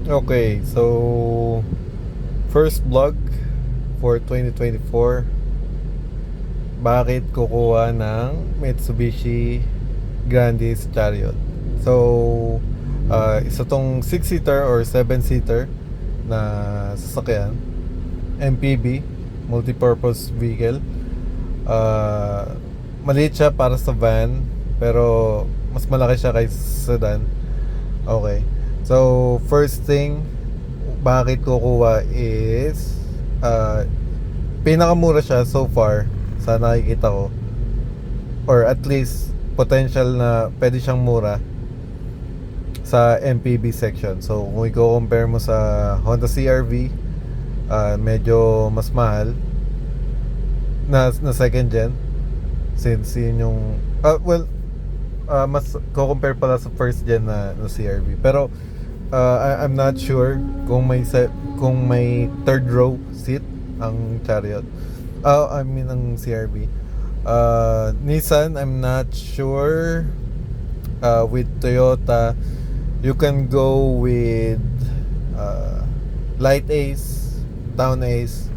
Okay, so first vlog for 2024. Bakit kukuha ng Mitsubishi Grandis Chariot? So, isa tong 6-seater or 7-seater na sasakyan, MPV, multi-purpose vehicle. Maliit siya para sa van, pero mas malaki siya kaysa sedan. Okay. So, first thing, bakit kukuha is pinakamura siya so far sa nakikita ko, or at least potential na pwede siyang mura sa MPV section. So kung i-compare mo sa Honda CR-V, medyo mas mahal na second gen, since yun yung mas ko-compare pala sa first gen na CR-V. Pero I'm not sure kung may third row seat ang Chariot. I mean ang CR-V. Nissan, I'm not sure. With Toyota, you can go with Light Ace, Town Ace.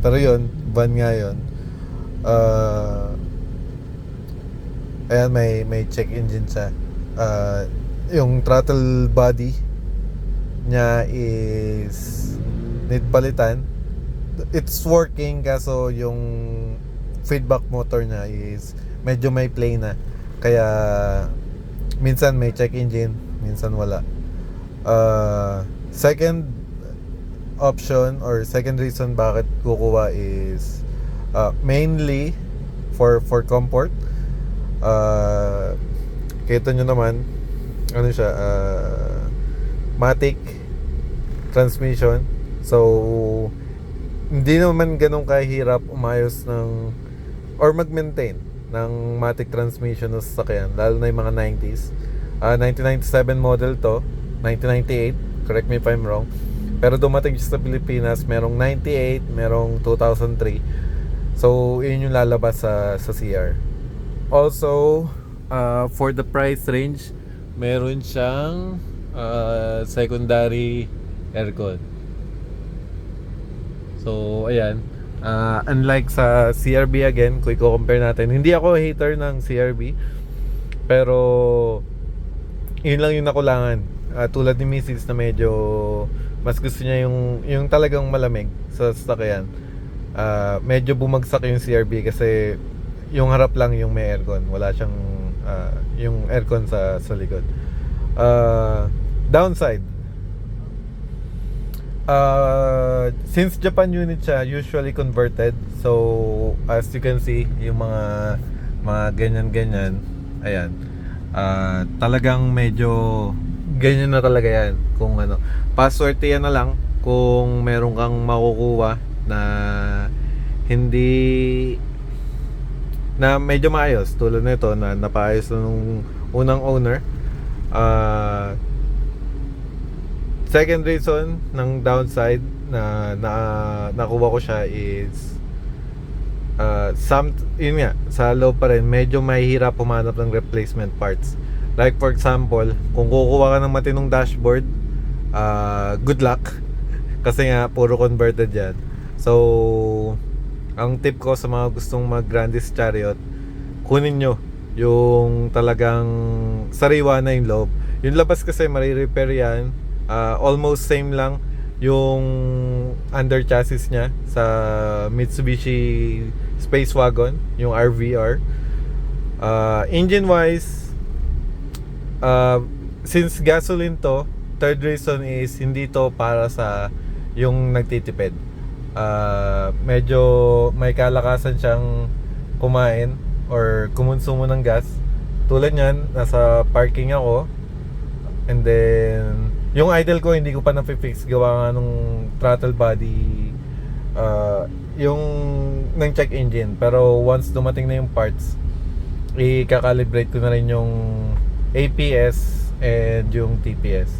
Pero yun, van nga yun. Ayan, may check engine siya. Yung throttle body niya is need palitan. It's working, kaso yung feedback motor niya is medyo may play na. Kaya minsan may check engine, minsan wala. Second option or second reason bakit kukuha is mainly for comfort. Kita nyo naman, ano siya, matic transmission. So hindi naman ganun kahirap umayos ng or mag-maintain ng matic transmission ng sasakyan, lalo na yung mga 90s. 1997 model to, 1998, correct me if I'm wrong. Pero dumating siya sa Pilipinas, merong 98, merong 2003. So yun yung lalabas sa CR. Also, for the price range, meron siyang secondary aircon. So ayan, unlike sa CR-V, again, kung i-compare natin, hindi ako hater ng CR-V, pero yun lang yung nakulangan. Tulad ni Mrs. na medyo mas gusto niya yung talagang malamig sa sasakyan. Medyo bumagsak yung CR-V kasi yung harap lang yung may aircon, wala siyang yung aircon sa likod. Downside, since Japan unit siya, usually converted. So as you can see, yung mga ganyan, ayan, talagang medyo ganyan na talaga yan. Kung ano, paswerte yan na lang kung meron kang makukuha na hindi na medyo maayos, tulad nito na napaayos na nung unang owner. Second reason ng downside na nakuha ko siya is yun nga, sa loob pa rin medyo mahirap pumanap ng replacement parts. Like for example, kung kukuha ka ng matinong dashboard, good luck kasi nga puro converted yan. So ang tip ko sa mga gustong mag Grandis Chariot, kunin nyo yung talagang sariwa na yung loob. Yung labas kasi mari-repair yan. Almost same lang yung under chassis niya sa Mitsubishi Space Wagon, yung RVR. Engine wise, since gasoline to, third reason is hindi to para sa yung nagtitipid. Medyo may kalakasan siyang kumain or kumonsumo ng gas. Tulad niyan, nasa parking ako, and then yung idle ko hindi ko pa na-fix, gawa nga nung throttle body, yung ng check engine. Pero once dumating na yung parts, i-calibrate ko na rin yung APS and yung TPS.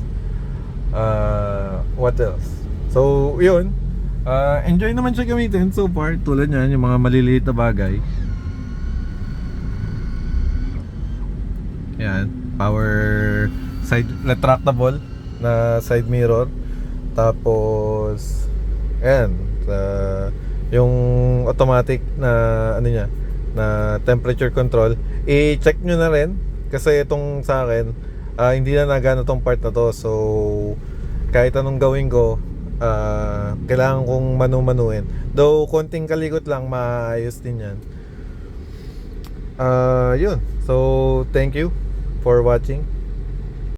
What else? So yun, enjoy naman siya gamitin so far. Tulad niyan, yung mga maliliit na bagay. Yan, power side retractable na side mirror. Tapos ayan, yung automatic na ano niya, na temperature control, i-check nyo na rin kasi itong sa akin, hindi na nagana tong part na to. So kahit anong gawin ko, kailangan kong manu-manuin. Though konting kalikot lang, maayos din yan. Yun. So thank you for watching.